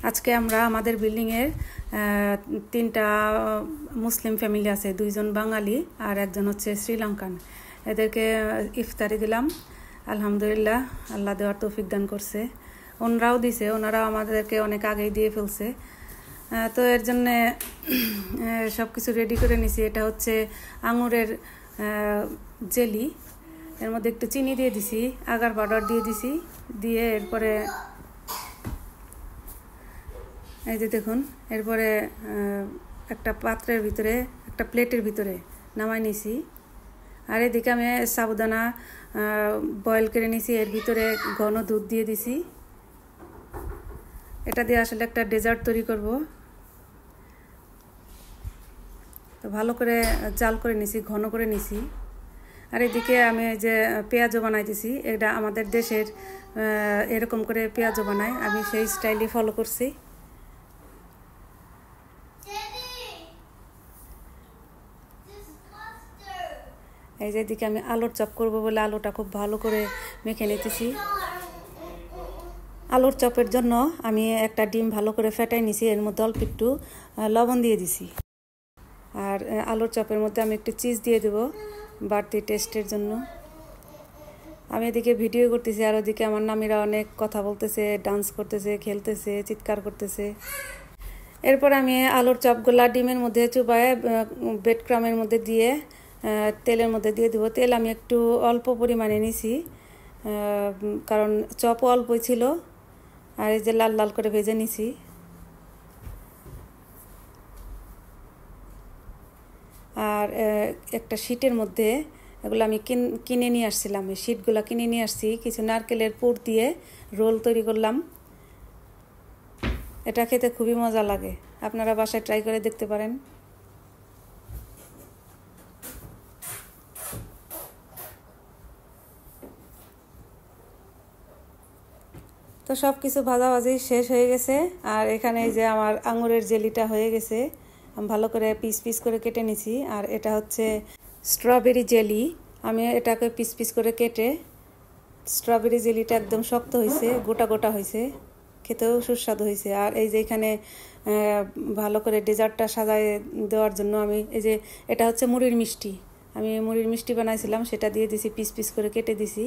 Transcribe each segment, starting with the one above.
আজকে আমরা আমাদের বিল্ডিং এর তিনটা মুসলিম ফ্যামিলি আছে, দুইজন বাঙালি আর একজন হচ্ছে শ্রীলঙ্কান। এদেরকে ইফতারি দিলাম। আলহামদুলিল্লাহ, আল্লাহ দেওয়ার তৌফিক দান করছে। ওনারাও দিছে, ওনারাও আমাদেরকে অনেক আগেই দিয়ে ফেলছে। তো এর জন্যে সব কিছু রেডি করে নিছি। এটা হচ্ছে আঙুরের জেলি, এর মধ্যে একটু চিনি দিয়ে দিছি, আগার পাউডার দিয়ে দিছি, দিয়ে এরপরে এই যে দেখুন, এরপরে একটা পাত্রের ভিতরে, একটা প্লেটের ভিতরে নামাই নিছি। আর এদিকে আমি সাবুদানা বয়েল করে নিছি, এর ভিতরে ঘন দুধ দিয়ে দিছি। এটা দিয়ে আসলে একটা ডেজার্ট তৈরি করব। তো ভালো করে জাল করে নিছি, ঘন করে নিছি। আর এদিকে আমি যে পেঁয়াজও বানাইতেছি, এটা আমাদের দেশের এরকম করে পেঁয়াজও বানায়, আমি সেই স্টাইলই ফলো করছি। এই যে এদিকে আমি আলুর চপ করব বলে আলুটা খুব ভালো করে মেখে নিতেছি। আলুর চপের জন্য আমি একটা ডিম ভালো করে ফেটাই নিছি, এর মধ্যে অল্প একটু লবণ দিয়ে দিছি। আর আলুর চপের মধ্যে আমি একটু চিজ দিয়ে দেবো বাড়তি টেস্টের জন্য। আমি এদিকে ভিডিও করতেছি, আর ওদিকে আমার নামিরা অনেক কথা বলতেছে, ডান্স করতেছে, খেলতেছে, চিৎকার করতেছে। এরপর আমি আলুর চপগুলা ডিমের মধ্যে চুবায় ব্রেড ক্রামের মধ্যে দিয়ে তেলের মধ্যে দিয়ে দেবো। তেল আমি একটু অল্প পরিমাণে নিছি, কারণ চপও অল্পই ছিল। আর এই যে লাল লাল করে ভেজে নিছি। আর একটা শীটের মধ্যে এগুলো আমি কিনে নিয়ে আসছিলাম, এই শীটগুলো কিনে নিয়ে আসছি। কিছু নারকেলের পুর দিয়ে রোল তৈরি করলাম। এটা খেতে খুবই মজা লাগে, আপনারা বাসায় ট্রাই করে দেখতে পারেন। তো সব কিছু ভাজাভাজি শেষ হয়ে গেছে। আর এখানে যে আমার আঙুরের জেলিটা হয়ে গেছে, আমি ভালো করে পিস পিস করে কেটে নিছি। আর এটা হচ্ছে স্ট্রবেরি জেলি, আমি এটাকে পিস পিস করে কেটে, স্ট্রবেরি জেলিটা একদম শক্ত হয়েছে, গোটা গোটা হয়েছে, খেতেও সুস্বাদু হয়েছে। আর এই যে এখানে ভালো করে ডেজার্টটা সাজায় দেওয়ার জন্য আমি এই যে এটা হচ্ছে মুড়ির মিষ্টি, আমি মুড়ির মিষ্টি বানাইছিলাম, সেটা দিয়ে দিছি, পিস পিস করে কেটে দিছি।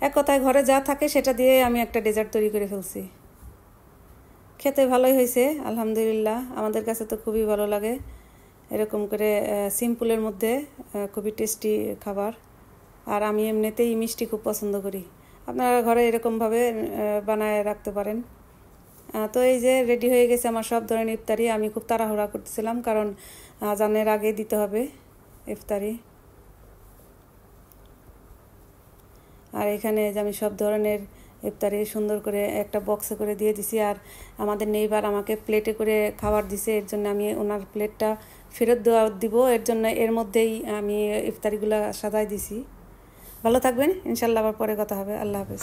এক কথায় ঘরে যা থাকে সেটা দিয়ে আমি একটা ডেজার্ট তৈরি করে ফেলছি। খেতে ভালোই হয়েছে আলহামদুলিল্লাহ, আমাদের কাছে তো খুবই ভালো লাগে এরকম করে সিম্পলের মধ্যে খুবই টেস্টি খাবার। আর আমি এমনিতেই মিষ্টি খুব পছন্দ করি, আপনারা ঘরে এরকমভাবে বানায় রাখতে পারেন। তো এই যে রেডি হয়ে গেছে আমার সব ধরনের ইফতারি। আমি খুব তাড়াহুড়া করতেছিলাম, কারণ আজানের আগে দিতে হবে ইফতারি। আর এখানে যে আমি সব ধরনের ইফতারি সুন্দর করে একটা বক্সে করে দিয়ে দিছি। আর আমাদের নেইবার আমাকে প্লেটে করে খাবার দিছে, এর জন্য আমি ওনার প্লেটটা ফেরত দিব, এর জন্য এর মধ্যেই আমি ইফতারিগুলো সাজাই দিছি। ভালো থাকবেন, ইনশাল্লাহ আবার পরে কথা হবে। আল্লাহ হাফেজ।